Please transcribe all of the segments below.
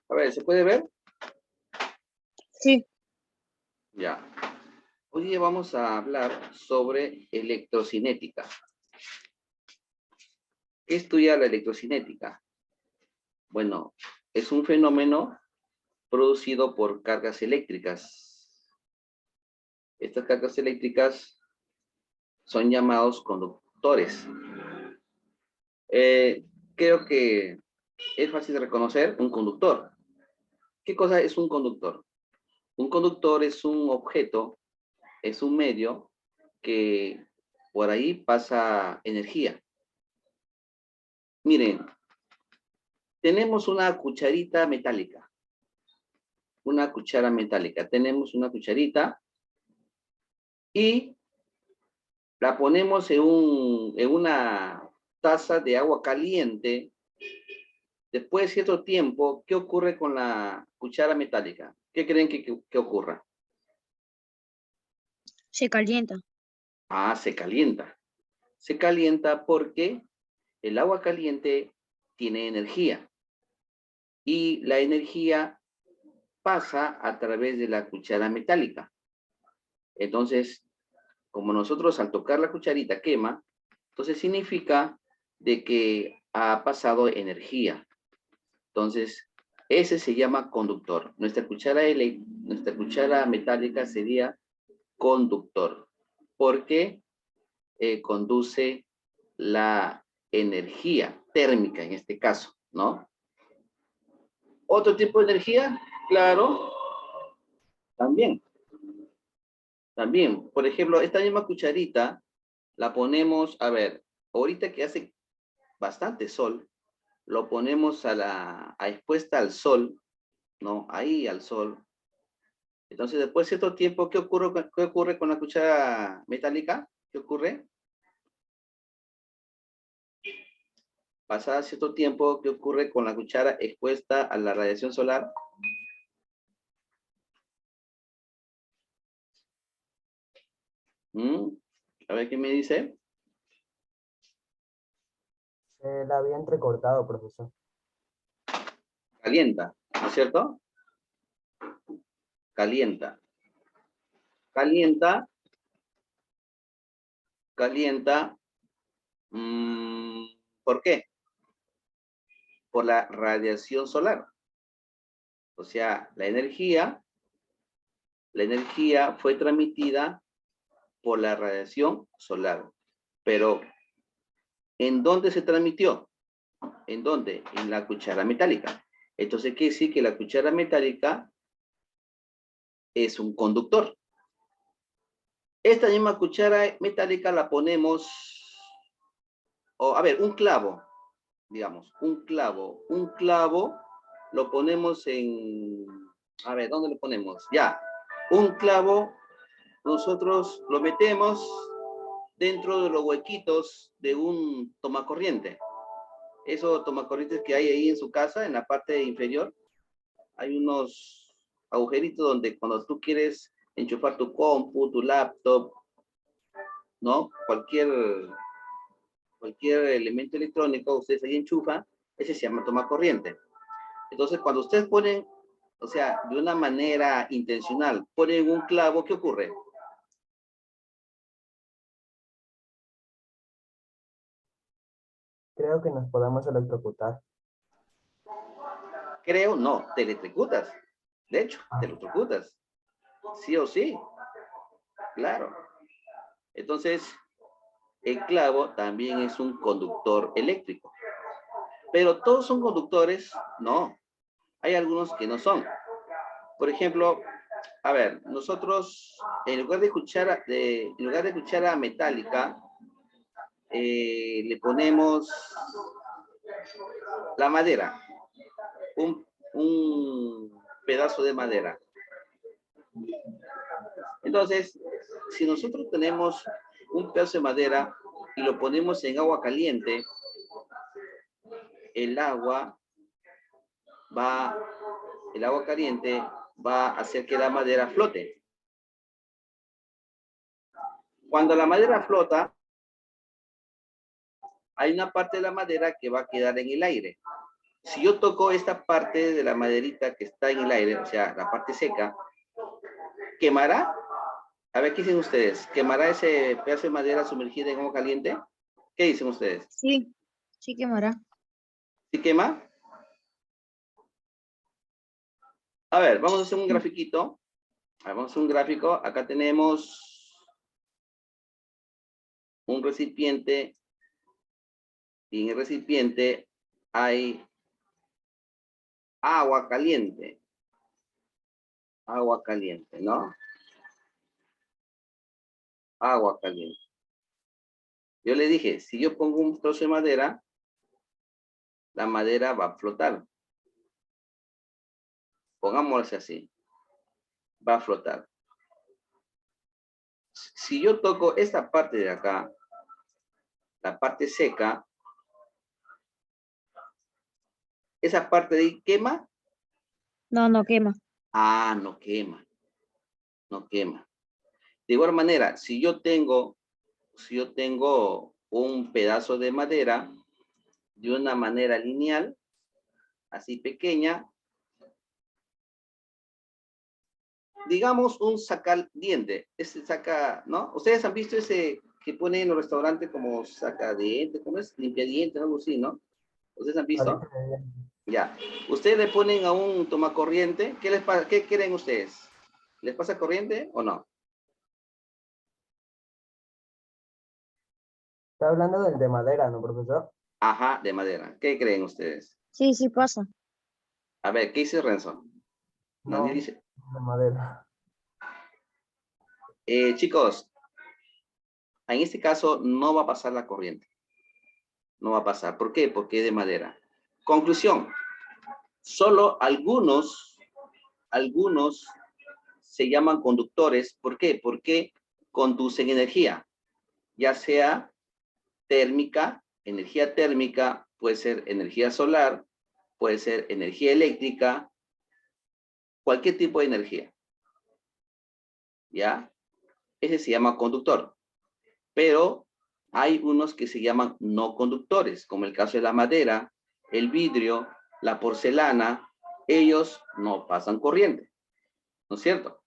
A ver, ¿se puede ver? Sí. Ya. Hoy día vamos a hablar sobre electrocinética. ¿Qué estudia la electrocinética? Bueno, es un fenómeno producido por cargas eléctricas. Estas cargas eléctricas son llamados conductores. Creo que es fácil de reconocer un conductor. ¿Qué cosa es un conductor? Un conductor es un objeto, es un medio que por ahí pasa energía. Miren, tenemos una cucharita metálica. Una cuchara metálica. Tenemos una cucharita y la ponemos en una taza de agua caliente. Después de cierto tiempo, ¿qué ocurre con la cuchara metálica? ¿Qué creen que ocurra? Se calienta. Ah, se calienta. Se calienta porque el agua caliente tiene energía y la energía pasa a través de la cuchara metálica. Entonces, como nosotros al tocar la cucharita quema, entonces significa de que ha pasado energía. Entonces, ese se llama conductor. Nuestra cuchara metálica sería conductor, porque conduce la energía térmica en este caso, ¿no? ¿Otro tipo de energía? Claro, también. También, por ejemplo, esta misma cucharita la ponemos, a ver, ahorita que hace bastante sol, lo ponemos a expuesta al sol, ¿no? Ahí al sol. Entonces, después de cierto tiempo, qué ocurre con la cuchara metálica? ¿Qué ocurre? Pasado cierto tiempo, ¿qué ocurre con la cuchara expuesta a la radiación solar? A ver, ¿qué me dice? La había entrecortado, profesor. Calienta, ¿no es cierto? Calienta. Calienta. Calienta. ¿Por qué? Por la radiación solar. O sea, la energía fue transmitida por la radiación solar. Pero, ¿en dónde se transmitió? ¿En dónde? En la cuchara metálica. Entonces, quiere decir que la cuchara metálica es un conductor. Esta misma cuchara metálica la ponemos, a ver, un clavo, digamos, un clavo lo ponemos a ver, ¿dónde lo ponemos? Ya, un clavo, nosotros lo metemos dentro de los huequitos de un tomacorriente. Esos tomacorrientes que hay ahí en su casa, en la parte inferior, hay unos agujeritos donde cuando tú quieres enchufar tu compu, tu laptop, ¿no? Cualquier elemento electrónico, ustedes ahí enchufan, ese se llama tomacorriente. Entonces, cuando ustedes ponen, o sea, de una manera intencional, ponen un clavo, ¿qué ocurre? Creo que nos podemos electrocutar. Creo, no, te electrocutas. De hecho, te electrocutas. Sí o sí. Claro. Entonces, el clavo también es un conductor eléctrico. Pero todos son conductores, no. Hay algunos que no son. Por ejemplo, a ver, nosotros en lugar de cuchara metálica, le ponemos la madera, un pedazo de madera. Entonces, si nosotros tenemos un pedazo de madera y lo ponemos en agua caliente, el agua caliente va a hacer que la madera flote. Cuando la madera flota, hay una parte de la madera que va a quedar en el aire. si yo toco esta parte de la maderita que está en el aire, o sea, la parte seca, ¿quemará? A ver, ¿qué dicen ustedes? ¿Quemará ese pedazo de madera sumergida en agua caliente? ¿Qué dicen ustedes? Sí, sí quemará. ¿Sí quema? A ver, vamos a hacer un grafiquito. A ver, vamos a hacer un gráfico. Acá tenemos un recipiente y en el recipiente hay agua caliente. Agua caliente, ¿no? Agua caliente. Yo le dije, si yo pongo un trozo de madera, la madera va a flotar. Pongámoslo así. Va a flotar. Si yo toco esta parte de acá, la parte seca, esa parte de ahí quema. No, no quema. Ah, no quema. No quema. De igual manera, si yo tengo un pedazo de madera de una manera lineal, así pequeña, digamos un sacadiente, ese saca, ¿no? Ustedes han visto ese que ponen en los restaurantes como sacadiente, ¿cómo es? Limpiadiente, algo así, ¿no? ¿Ustedes han visto? Ahorita me viene. Ya. Ustedes le ponen a un tomacorriente, ¿qué les pasa? ¿Qué creen ustedes? ¿Les pasa corriente o no? Está hablando del de madera, ¿no, profesor? Ajá, de madera. ¿Qué creen ustedes? Sí, sí pasa. A ver, ¿qué dice Renzo? Nadie No, dice. de madera. Chicos, en este caso no va a pasar la corriente. No va a pasar. ¿Por qué? Porque es de madera. Conclusión. Solo algunos se llaman conductores. ¿Por qué? Porque conducen energía, ya sea térmica, energía térmica, puede ser energía solar, puede ser energía eléctrica, cualquier tipo de energía. ¿Ya? Ese se llama conductor. Pero hay unos que se llaman no conductores, como el caso de la madera, el vidrio, la porcelana. Ellos no pasan corriente, ¿no es cierto?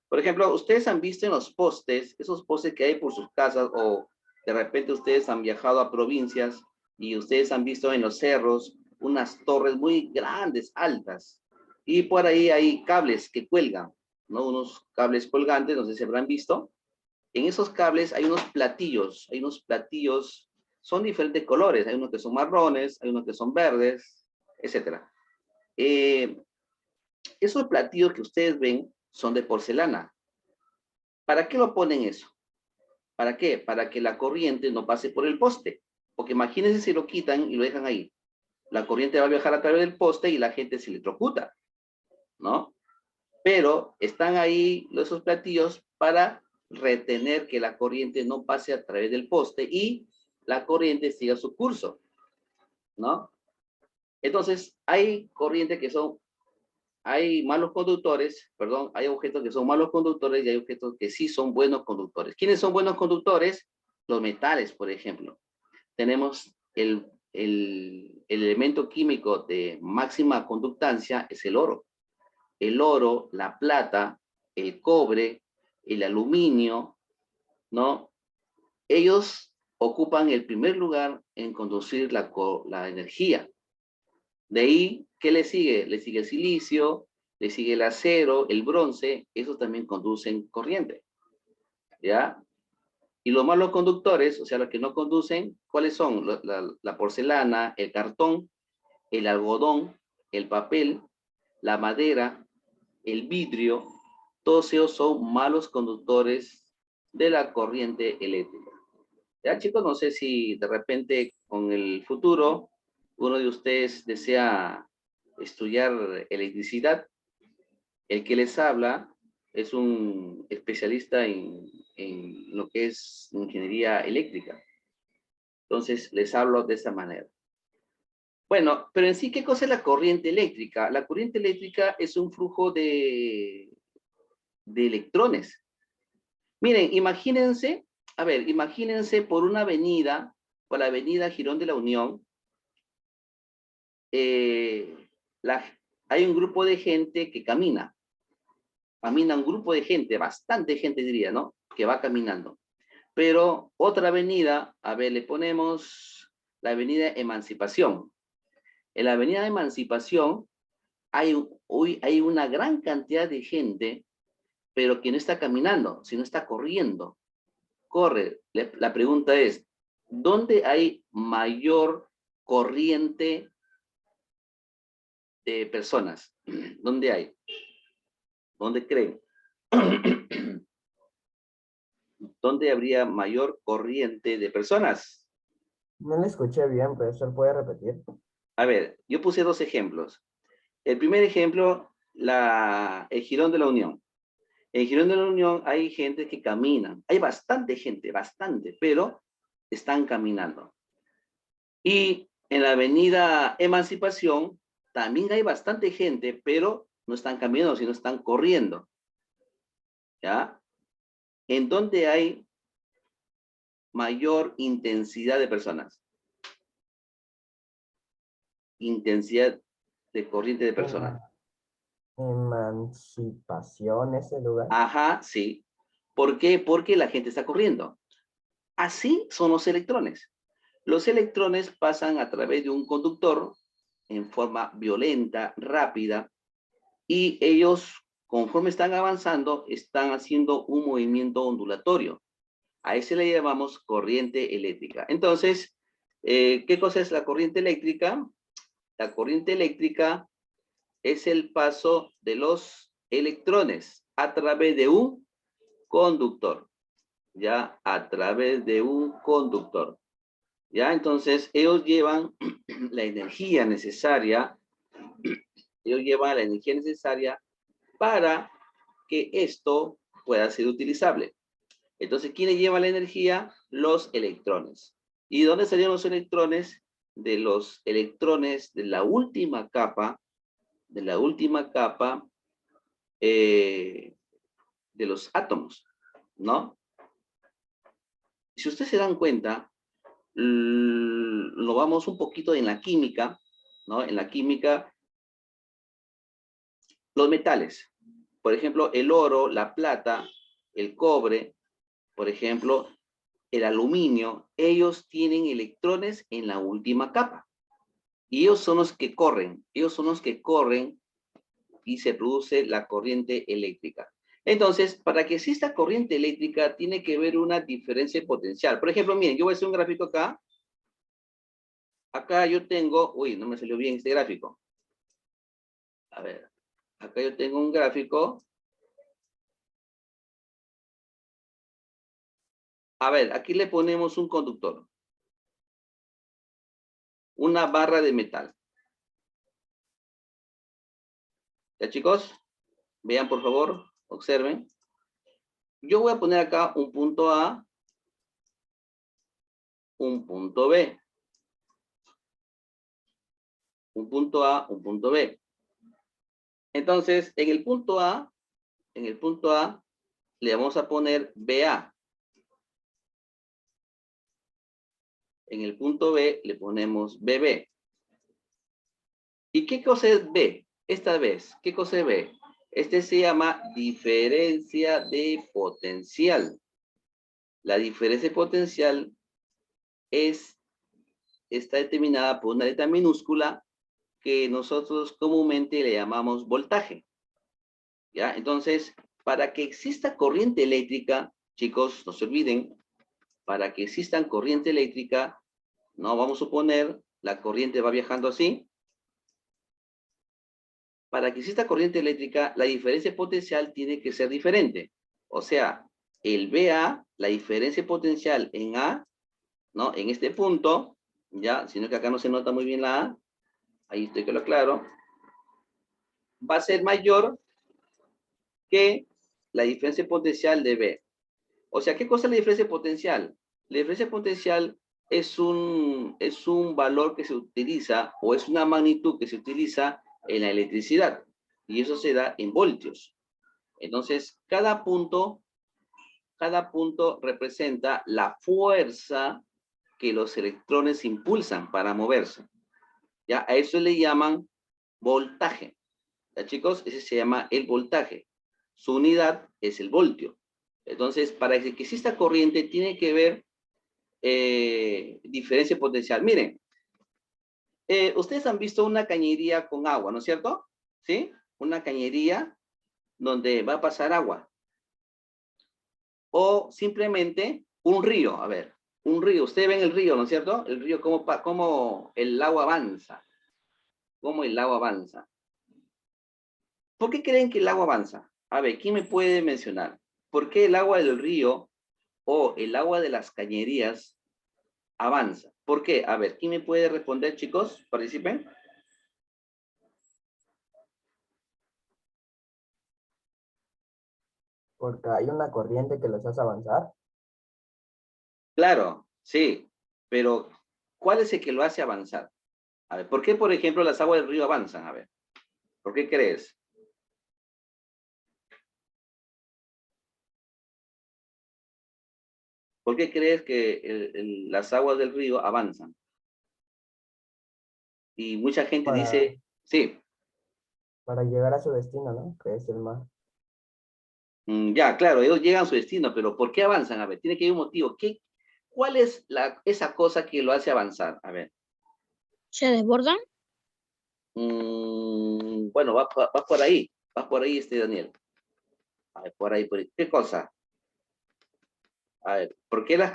Por ejemplo, ustedes han visto en los postes, esos postes que hay por sus casas, o de repente ustedes han viajado a provincias y ustedes han visto en los cerros unas torres muy grandes, altas, y por ahí hay cables que cuelgan, ¿no? Unos cables colgantes, no sé si habrán visto. En esos cables hay unos platillos, son diferentes colores, hay unos que son marrones, hay unos que son verdes, etcétera. Esos platillos que ustedes ven son de porcelana. ¿Para qué lo ponen eso? ¿Para qué? Para que la corriente no pase por el poste. Porque imagínense si lo quitan y lo dejan ahí. La corriente va a viajar a través del poste y la gente se electrocuta, ¿no? Pero están ahí esos platillos para retener que la corriente no pase a través del poste y la corriente siga su curso, ¿no? Entonces, hay malos conductores, perdón, hay objetos que son malos conductores y hay objetos que sí son buenos conductores. ¿Quiénes son buenos conductores? Los metales, por ejemplo. Tenemos el elemento químico de máxima conductancia, es el oro. El oro, la plata, el cobre, el aluminio, ¿no? Ellos ocupan el primer lugar en conducir la energía. De ahí, ¿qué le sigue? Le sigue el silicio, le sigue el acero, el bronce, esos también conducen corriente, ¿ya? Y los malos conductores, o sea, los que no conducen, ¿cuáles son? La porcelana, el cartón, el algodón, el papel, la madera, el vidrio, todos ellos son malos conductores de la corriente eléctrica. Ya, chicos, no sé si de repente con el futuro uno de ustedes desea estudiar electricidad. El que les habla es un especialista en lo que es ingeniería eléctrica. Entonces, les hablo de esa manera. Bueno, pero en sí, ¿qué cosa es la corriente eléctrica? La corriente eléctrica es un flujo de electrones. Miren, imagínense, a ver, imagínense por la avenida Girón de la Unión, hay un grupo de gente que camina. Camina un grupo de gente, bastante gente diría, ¿no? Que va caminando. Pero otra avenida, a ver, le ponemos la avenida Emancipación. En la avenida Emancipación hoy hay una gran cantidad de gente, pero que no está caminando, sino está corriendo. Corre. La pregunta es, ¿dónde hay mayor corriente de personas? ¿Dónde hay? ¿Dónde creen? ¿Dónde habría mayor corriente de personas? No le escuché bien, profesor, ¿puede repetir? A ver, yo puse dos ejemplos. El primer ejemplo, el Jirón de la Unión. En el Jirón de la Unión hay gente que camina. Hay bastante gente, bastante, pero están caminando. Y en la avenida Emancipación también hay bastante gente, pero no están caminando, sino están corriendo. ¿Ya? ¿En dónde hay mayor intensidad de personas? Intensidad de corriente de personas. Emancipación, ese lugar. Ajá, sí. ¿Por qué? Porque la gente está corriendo. Así son los electrones. Los electrones pasan a través de un conductor en forma violenta, rápida, y ellos, conforme están avanzando, están haciendo un movimiento ondulatorio. A ese le llamamos corriente eléctrica. Entonces, ¿qué cosa es la corriente eléctrica? La corriente eléctrica es el paso de los electrones a través de un conductor. Ya, a través de un conductor. Ya, entonces ellos llevan la energía necesaria, para que esto pueda ser utilizable. Entonces, ¿quiénes llevan la energía? Los electrones. ¿Y dónde salieron los electrones? De los electrones de la última capa, de los átomos, ¿no? Si ustedes se dan cuenta, lo vamos un poquito en la química, ¿no? En la química, los metales, por ejemplo, el oro, la plata, el cobre, por ejemplo, el aluminio, ellos tienen electrones en la última capa. Y ellos son los que corren, y se produce la corriente eléctrica. Entonces, para que exista corriente eléctrica, tiene que haber una diferencia potencial. Por ejemplo, miren, yo voy a hacer un gráfico acá. Acá yo tengo, uy, no me salió bien este gráfico. A ver, acá yo tengo un gráfico. A ver, aquí le ponemos un conductor. Una barra de metal. ¿Ya, chicos? Vean, por favor, observen. Yo voy a poner acá un punto A, un punto B. Un punto A, un punto B. Entonces, en el punto A, le vamos a poner BA. En el punto B le ponemos BB. ¿Y qué cosa es B? Esta vez, ¿qué cosa es B? Este se llama diferencia de potencial. La diferencia de potencial está determinada por una letra minúscula que nosotros comúnmente le llamamos voltaje. ¿Ya? Entonces, para que exista corriente eléctrica, chicos, no se olviden, para que exista corriente eléctrica, no vamos a suponer, la corriente va viajando así. Para que exista corriente eléctrica, la diferencia potencial tiene que ser diferente. O sea, el BA, la diferencia potencial en A, ¿no? En este punto, ya, sino que acá no se nota muy bien la A, ahí estoy que lo aclaro, va a ser mayor que la diferencia potencial de B. O sea, ¿qué cosa es la diferencia potencial? La diferencia potencial es un valor que se utiliza, o es una magnitud que se utiliza en la electricidad. Y eso se da en voltios. Entonces, cada punto representa la fuerza que los electrones impulsan para moverse. ¿Ya? A eso le llaman voltaje. ¿Ya, chicos? Ese se llama el voltaje. Su unidad es el voltio. Entonces, para que exista corriente, tiene que haber diferencia potencial. Miren, ustedes han visto una cañería con agua, ¿no es cierto? ¿Sí? Una cañería donde va a pasar agua. O simplemente un río, a ver, un río. Ustedes ven el río, ¿no es cierto? El río, cómo el agua avanza. Cómo el agua avanza. ¿Por qué creen que el agua avanza? A ver, ¿quién me puede mencionar? ¿Por qué el agua del río o el agua de las cañerías avanza? ¿Por qué? A ver, ¿quién me puede responder, chicos? Participen. Porque hay una corriente que los hace avanzar. Claro, sí, pero ¿cuál es el que lo hace avanzar? A ver, ¿por qué, por ejemplo, las aguas del río avanzan? A ver, ¿por qué crees? ¿Por qué crees que las aguas del río avanzan? Y mucha gente para, dice, sí, para llegar a su destino, ¿no? Que es el mar. ya, claro, ellos llegan a su destino, pero ¿por qué avanzan? A ver, tiene que haber un motivo. ¿Cuál es esa cosa que lo hace avanzar? A ver. ¿Se desbordan? Bueno, va por ahí, Daniel. A ver, por ahí, por ahí. ¿Qué cosa? A ver, ¿por qué las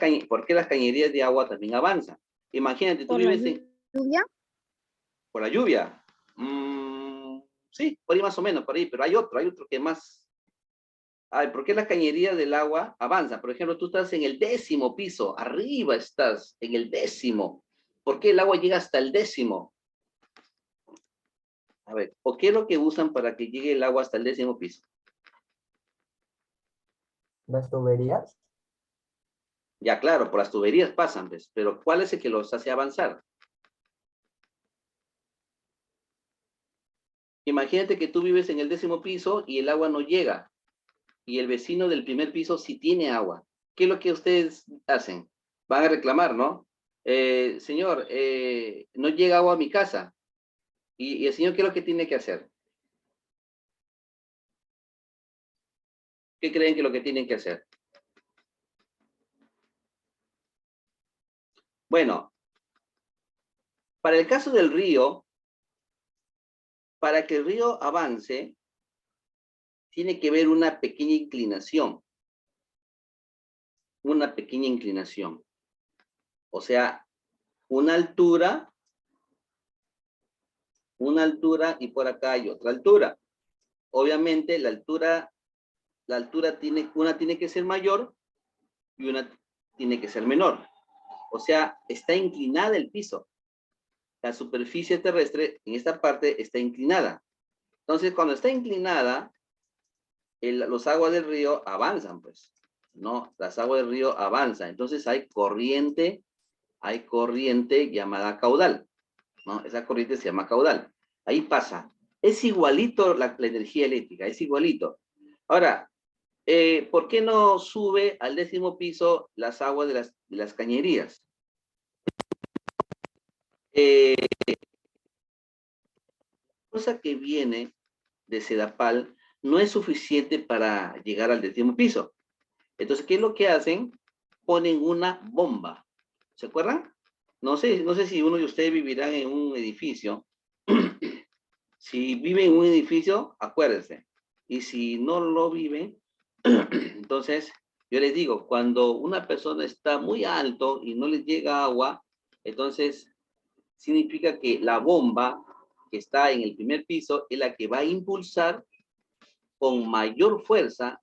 cañerías de agua también avanzan? Imagínate, tú ¿Por la vives lluvia? por la lluvia. Sí, por ahí más o menos, por ahí, pero hay otro que más. A ver, ¿por qué las cañerías del agua avanzan? Por ejemplo, tú estás en el 10º piso, arriba estás, en el 10º. ¿Por qué el agua llega hasta el 10º? A ver, ¿o qué es lo que usan para que llegue el agua hasta el 10º piso? Las tuberías, Ya, claro, por las tuberías pasan, ¿ves? Pero ¿cuál es el que los hace avanzar? Imagínate que tú vives en el 10º piso y el agua no llega. Y el vecino del primer piso sí tiene agua. ¿Qué es lo que ustedes hacen? Van a reclamar, ¿no? Señor, no llega agua a mi casa. ¿Y el señor qué es lo que tiene que hacer? ¿Qué creen que es lo que tienen que hacer? Bueno, para el caso del río, para que el río avance, tiene que haber una pequeña inclinación. Una pequeña inclinación. O sea, una altura y por acá hay otra altura. Obviamente la altura una tiene que ser mayor y una tiene que ser menor. O sea, está inclinada el piso. La superficie terrestre en esta parte está inclinada. Entonces, cuando está inclinada, los aguas del río avanzan, pues. ¿No? Las aguas del río avanzan. Entonces hay corriente llamada caudal. ¿No? Esa corriente se llama caudal. Ahí pasa. Es igualito la energía eléctrica, es igualito. Ahora, ¿por qué no sube al 10º piso las aguas de las cañerías? Cosa que viene de Sedapal no es suficiente para llegar al 10º piso. Entonces, ¿qué es lo que hacen? Ponen una bomba. ¿Se acuerdan? No sé si uno de ustedes vivirán en un edificio. Si viven en un edificio, acuérdense. Y si no lo viven, entonces, yo les digo, cuando una persona está muy alto y no les llega agua, entonces significa que la bomba que está en el primer piso es la que va a impulsar con mayor fuerza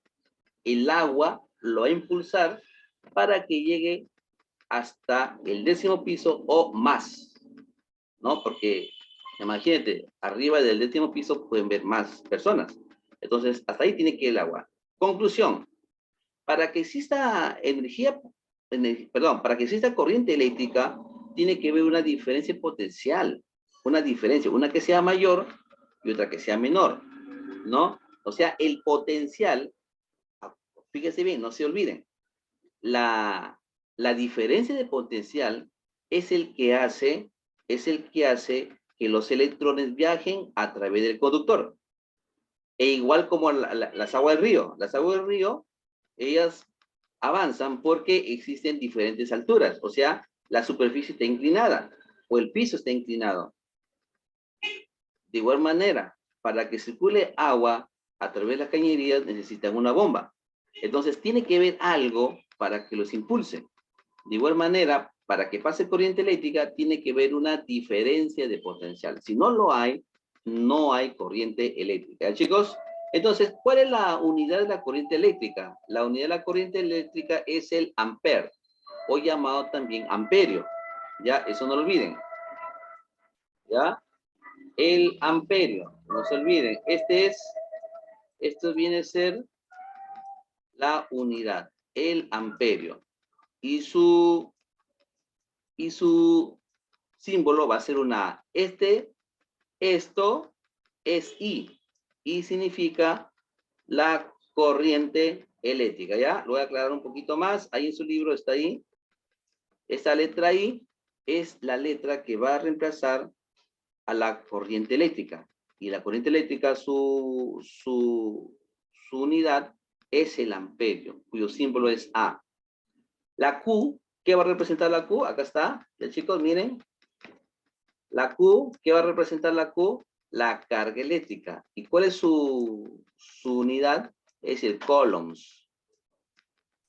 el agua, lo va a impulsar para que llegue hasta el 10º piso o más, ¿no? Porque imagínate, arriba del 10º piso pueden ver más personas. Entonces, hasta ahí tiene que ir el agua. Conclusión, para que exista para que exista corriente eléctrica, tiene que haber una diferencia potencial, una que sea mayor y otra que sea menor, ¿no? O sea, el potencial, fíjense bien, no se olviden, la diferencia de potencial es el que hace que los electrones viajen a través del conductor. E igual como las aguas del río. Las aguas del río, ellas avanzan porque existen diferentes alturas. O sea, la superficie está inclinada o el piso está inclinado. De igual manera, para que circule agua a través de las cañerías necesitan una bomba. Entonces, tiene que haber algo para que los impulse. De igual manera, para que pase corriente eléctrica, tiene que haber una diferencia de potencial. Si no lo hay, no hay corriente eléctrica. ¿Ya, chicos? Entonces, ¿cuál es la unidad de la corriente eléctrica? La unidad de la corriente eléctrica es el ampere, o llamado también amperio. Ya, eso no lo olviden. ¿Ya? El amperio, no se olviden. Esto viene a ser la unidad, el amperio. Y su símbolo va a ser una A. Esto es I. I significa la corriente eléctrica, ¿ya? Lo voy a aclarar un poquito más. Ahí en su libro está ahí. Esta letra I es la letra que va a reemplazar a la corriente eléctrica. Y la corriente eléctrica, su unidad es el amperio, cuyo símbolo es A. La Q, ¿qué va a representar la Q? Acá está. Ya, chicos, miren. La Q, ¿qué va a representar la Q? La carga eléctrica. ¿Y cuál es su unidad? Es el coulombs.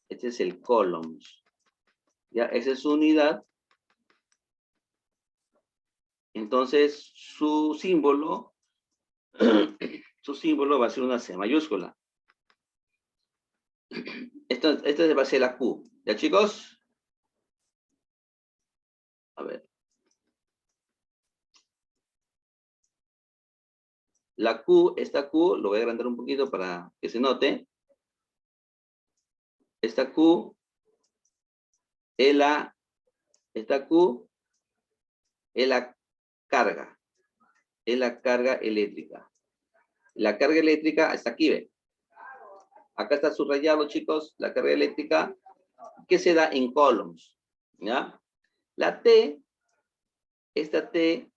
Este es el coulombs. Ya, esa es su unidad. Entonces, su símbolo va a ser una C mayúscula. Esta va a ser la Q. ¿Ya, chicos? A ver. La Q, esta Q, lo voy a agrandar un poquito para que se note. Esta Q esta Q es la carga. Es la carga eléctrica. La carga eléctrica está aquí, ¿ve? Acá está subrayado, chicos, la carga eléctrica que se da en coulombs, ¿ya? La T, esta T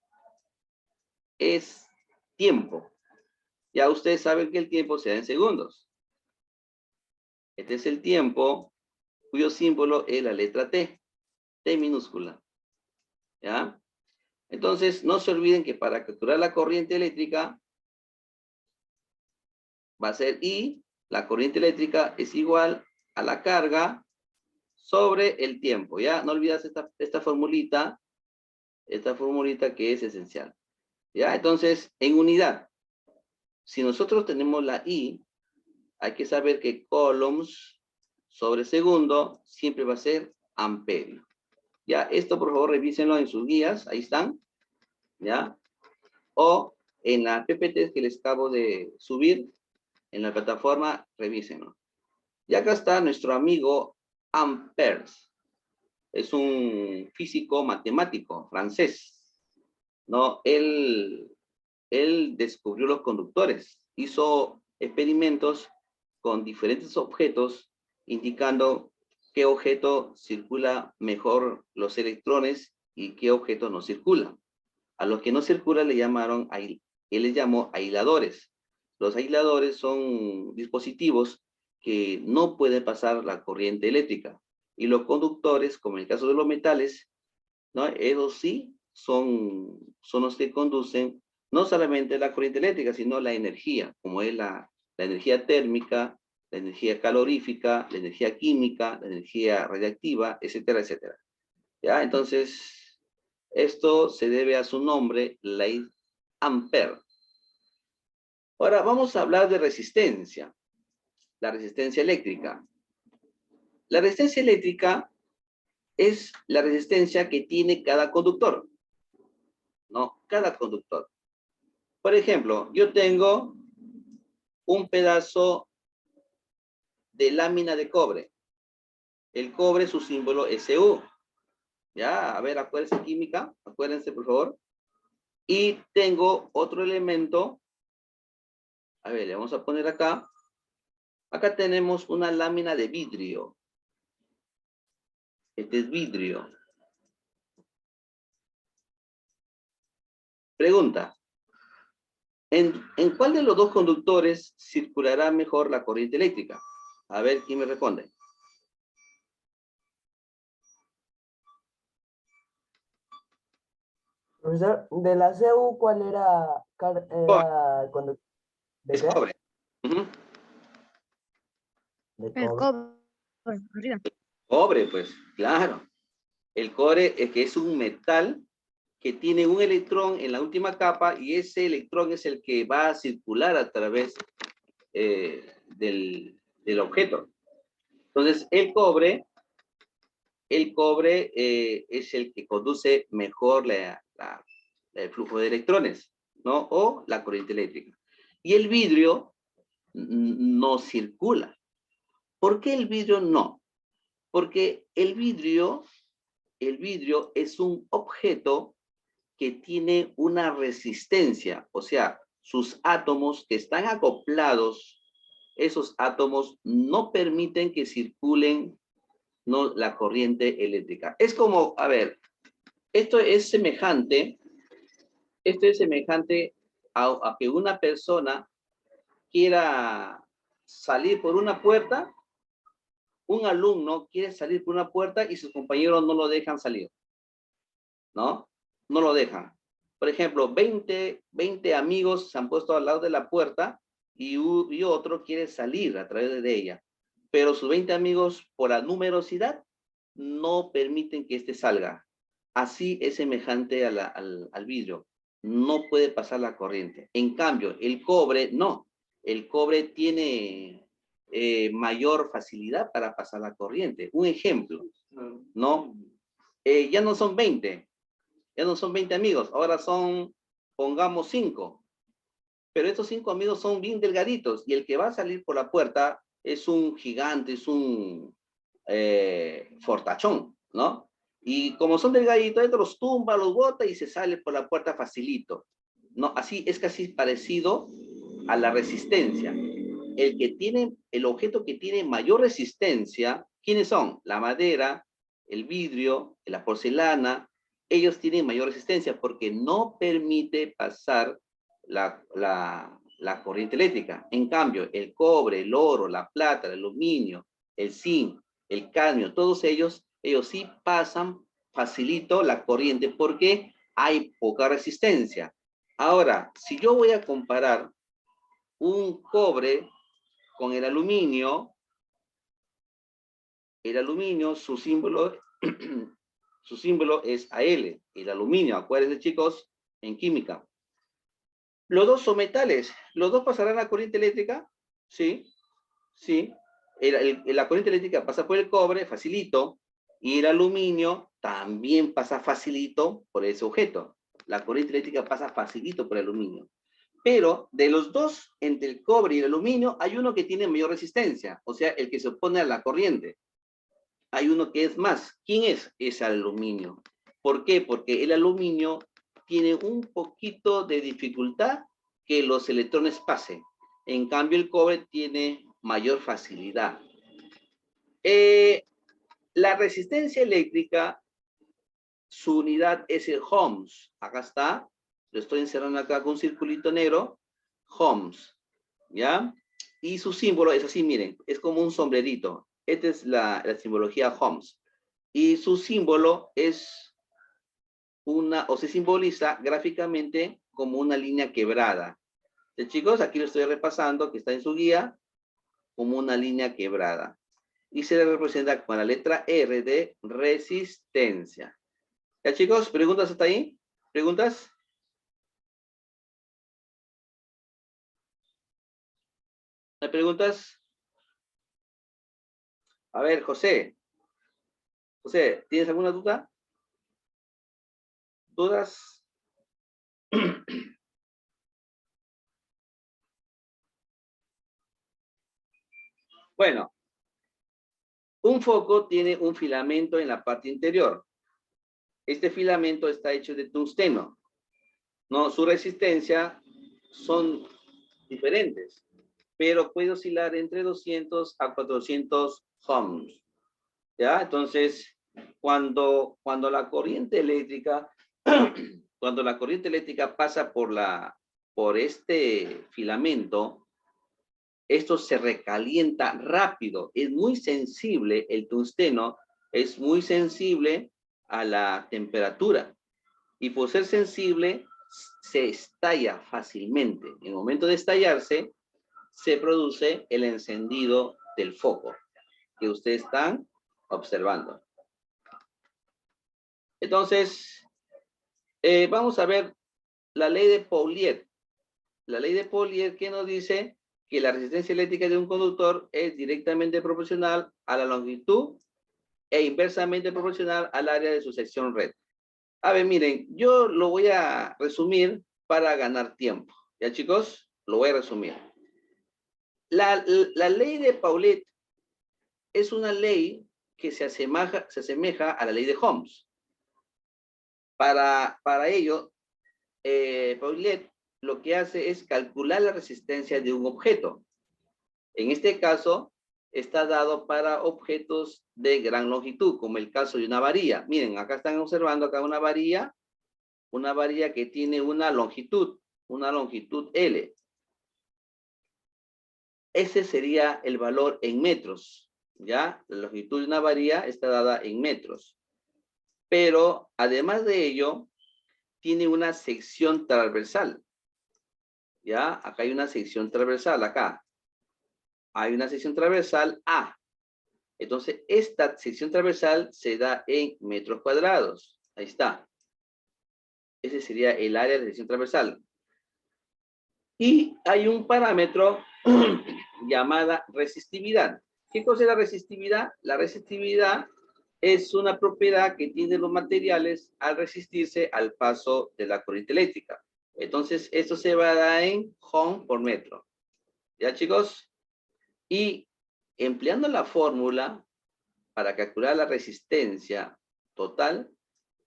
es tiempo. Ya ustedes saben que el tiempo se da en segundos. Este es el tiempo cuyo símbolo es la letra T, T minúscula, ¿ya? Entonces, no se olviden que para capturar la corriente eléctrica va a ser I, la corriente eléctrica es igual a la carga sobre el tiempo, ¿ya? No olvides esta formulita que es esencial, ¿ya? Entonces, en unidad, si nosotros tenemos la I, hay que saber que coulombs sobre segundo siempre va a ser amperio. Ya, esto por favor revísenlo en sus guías, ahí están, ¿ya? O en la PPT que les acabo de subir, en la plataforma, revísenlo. Y acá está nuestro amigo Amperes. Es un físico matemático francés, ¿no? Él descubrió los conductores, hizo experimentos con diferentes objetos, indicando qué objeto circula mejor los electrones y qué objeto no circula. A los que no circulan él les llamó aisladores. Los aisladores son dispositivos que no pueden pasar la corriente eléctrica. Y los conductores, como en el caso de los metales, ¿no? Ellos sí son los que conducen no solamente la corriente eléctrica, sino la energía, como es la energía térmica, la energía calorífica, la energía química, la energía radiactiva, etcétera, etcétera. ¿Ya? Entonces, esto se debe a su nombre, ley Ampere. Ahora vamos a hablar de resistencia, la resistencia eléctrica. La resistencia eléctrica es la resistencia que tiene cada conductor, ¿no? Cada conductor. Por ejemplo, yo tengo un pedazo de lámina de cobre. El cobre, su símbolo es Cu. Ya, a ver, acuérdense química, acuérdense por favor. Y tengo otro elemento. A ver, le vamos a poner acá. Acá tenemos una lámina de vidrio. Este es vidrio. Pregunta. ¿En cuál de los dos conductores circulará mejor la corriente eléctrica? A ver, ¿quién me responde? Profesor, de la CU, ¿cuál era, era cuando, de Es qué? cobre. Ujú. De El cobre. cobre, arriba. Cobre, pues, claro. El cobre es que es un metal que tiene un electrón en la última capa y ese electrón es el que va a circular a través del objeto. Entonces, el cobre es el que conduce mejor el flujo de electrones, ¿no? O la corriente eléctrica. Y el vidrio no circula. ¿Por qué el vidrio no? Porque el vidrio es un objeto que tiene una resistencia, o sea, sus átomos que están acoplados, esos átomos no permiten que circulen, ¿no?, la corriente eléctrica. Es como, a ver, esto es semejante a que una persona quiera salir por una puerta, un alumno quiere salir por una puerta y sus compañeros no lo dejan salir, ¿no? No lo dejan. Por ejemplo, 20 amigos se han puesto al lado de la puerta y otro quiere salir a través de ella. Pero sus 20 amigos, por la numerosidad, no permiten que éste salga. Así es semejante al vidrio. No puede pasar la corriente. En cambio, el cobre, no. El cobre tiene mayor facilidad para pasar la corriente. Un ejemplo, ¿no? Ya no son 20 amigos, ahora son, pongamos 5. Pero estos 5 amigos son bien delgaditos y el que va a salir por la puerta es un gigante, es un fortachón, ¿no? Y como son delgaditos, estos los tumba, los bota y se sale por la puerta facilito, ¿no? Así es casi parecido a la resistencia. El objeto que tiene mayor resistencia, ¿quiénes son? La madera, el vidrio, la porcelana. Ellos tienen mayor resistencia porque no permite pasar la corriente eléctrica. En cambio, el cobre, el oro, la plata, el aluminio, el zinc, el cadmio, todos ellos sí pasan facilito la corriente porque hay poca resistencia. Ahora, si yo voy a comparar un cobre con el aluminio, su símbolo es Al, el aluminio. Acuérdense, chicos, en química. Los dos son metales. ¿Los dos pasarán la corriente eléctrica? Sí, sí. La corriente eléctrica pasa por el cobre, facilito, y el aluminio también pasa facilito por ese objeto. La corriente eléctrica pasa facilito por el aluminio. Pero de los dos, entre el cobre y el aluminio, hay uno que tiene mayor resistencia, o sea, el que se opone a la corriente. Hay uno que es más. ¿Quién es? Es el aluminio. ¿Por qué? Porque el aluminio tiene un poquito de dificultad que los electrones pasen. En cambio, el cobre tiene mayor facilidad. La resistencia eléctrica, su unidad es el ohms. Acá está. Lo estoy encerrando acá con un circulito negro. Ohms. ¿Ya? Y su símbolo es así, miren. Es como un sombrerito. Esta es la simbología ohms. Y su símbolo es o se simboliza gráficamente como una línea quebrada. Chicos, aquí lo estoy repasando, que está en su guía, como una línea quebrada. Y se le representa con la letra R de resistencia. ¿Ya, chicos? ¿Preguntas hasta ahí? ¿Preguntas? ¿Hay preguntas? A ver, José. José, ¿tienes alguna duda? ¿Dudas? Bueno, un foco tiene un filamento en la parte interior. Este filamento está hecho de tungsteno, ¿no? Su resistencia son diferentes, pero puede oscilar entre 200 a 400 ohms, ¿ya? Entonces, cuando la corriente eléctrica cuando la corriente eléctrica pasa por este filamento, esto se recalienta rápido. Es muy sensible, el tungsteno es muy sensible a la temperatura. Y por ser sensible, se estalla fácilmente. En el momento de estallarse, se produce el encendido del foco que ustedes están observando. Entonces, vamos a ver la ley de Pouliot. La ley de Pouliot que nos dice que la resistencia eléctrica de un conductor es directamente proporcional a la longitud e inversamente proporcional al área de su sección red. A ver, miren, yo lo voy a resumir para ganar tiempo. ¿Ya, chicos? Lo voy a resumir. La ley de Pouliot es una ley que se asemeja a la ley de Ohms. Para ello, Pouliot lo que hace es calcular la resistencia de un objeto. En este caso, está dado para objetos de gran longitud, como el caso de una varilla. Miren, acá están observando acá una varilla que tiene una longitud L. Ese sería el valor en metros, ¿ya? La longitud de una varilla está dada en metros. Pero, además de ello, tiene una sección transversal. ¿Ya? Acá hay una sección transversal, acá. Hay una sección transversal A. Entonces, esta sección transversal se da en metros cuadrados. Ahí está. Ese sería el área de sección transversal. Y hay un parámetro llamada resistividad. ¿Qué cosa es la resistividad? La resistividad es una propiedad que tienen los materiales al resistirse al paso de la corriente eléctrica. Entonces, esto se va a dar en ohm por metro. ¿Ya, chicos? Y empleando la fórmula para calcular la resistencia total,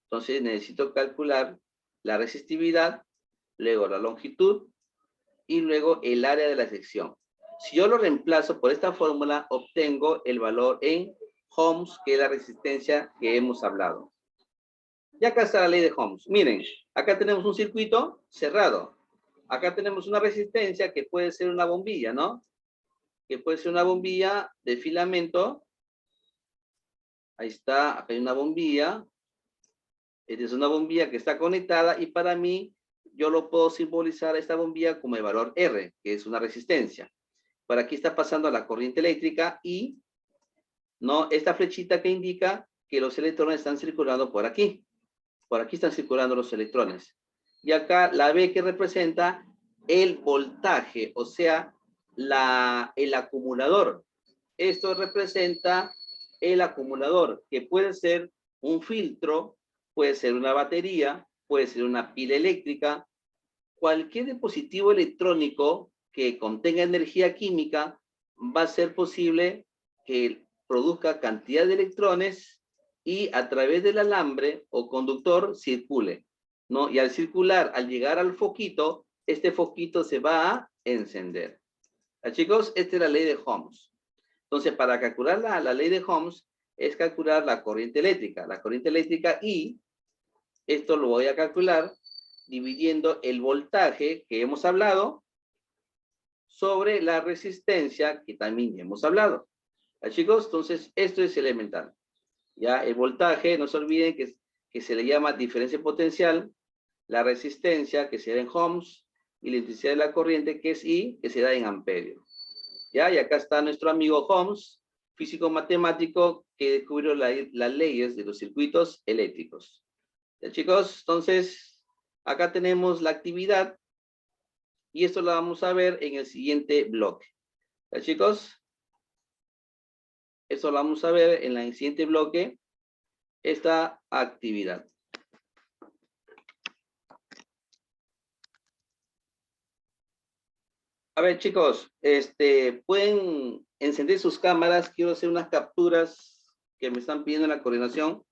entonces necesito calcular la resistividad, luego la longitud y luego el área de la sección. Si yo lo reemplazo por esta fórmula, obtengo el valor en ohms, que es la resistencia que hemos hablado. Y acá está la ley de Ohms. Miren, acá tenemos un circuito cerrado. Acá tenemos una resistencia que puede ser una bombilla, ¿no? Que puede ser una bombilla de filamento. Ahí está, acá hay una bombilla. Esta es una bombilla que está conectada y para mí, yo lo puedo simbolizar a esta bombilla como el valor R, que es una resistencia. Por aquí está pasando la corriente eléctrica y, ¿no? Esta flechita que indica que los electrones están circulando por aquí. Por aquí están circulando los electrones. Y acá la B que representa el voltaje, o sea, el acumulador. Esto representa el acumulador, que puede ser un filtro, puede ser una batería, puede ser una pila eléctrica. Cualquier dispositivo electrónico que contenga energía química va a ser posible que produzca cantidad de electrones y a través del alambre o conductor circule, ¿no? Y al circular, al llegar al foquito, este foquito se va a encender. ¿Ya, chicos? Esta es la ley de Ohms. Entonces, para calcular la ley de Ohms, es calcular la corriente eléctrica. La corriente eléctrica y esto lo voy a calcular dividiendo el voltaje que hemos hablado sobre la resistencia que también hemos hablado. ¿Ya, chicos? Entonces, esto es elemental. Ya, el voltaje, no se olviden que se le llama diferencia potencial, la resistencia, que se da en ohms, y la intensidad de la corriente, que es I, que se da en amperio. Ya, y acá está nuestro amigo Ohms, físico matemático, que descubrió las leyes de los circuitos eléctricos. Ya, chicos, entonces, acá tenemos la actividad, y esto lo vamos a ver en el siguiente bloque. Ya, chicos, esto lo vamos a ver en el siguiente bloque, esta actividad. A ver, chicos, pueden encender sus cámaras. Quiero hacer unas capturas que me están pidiendo en la coordinación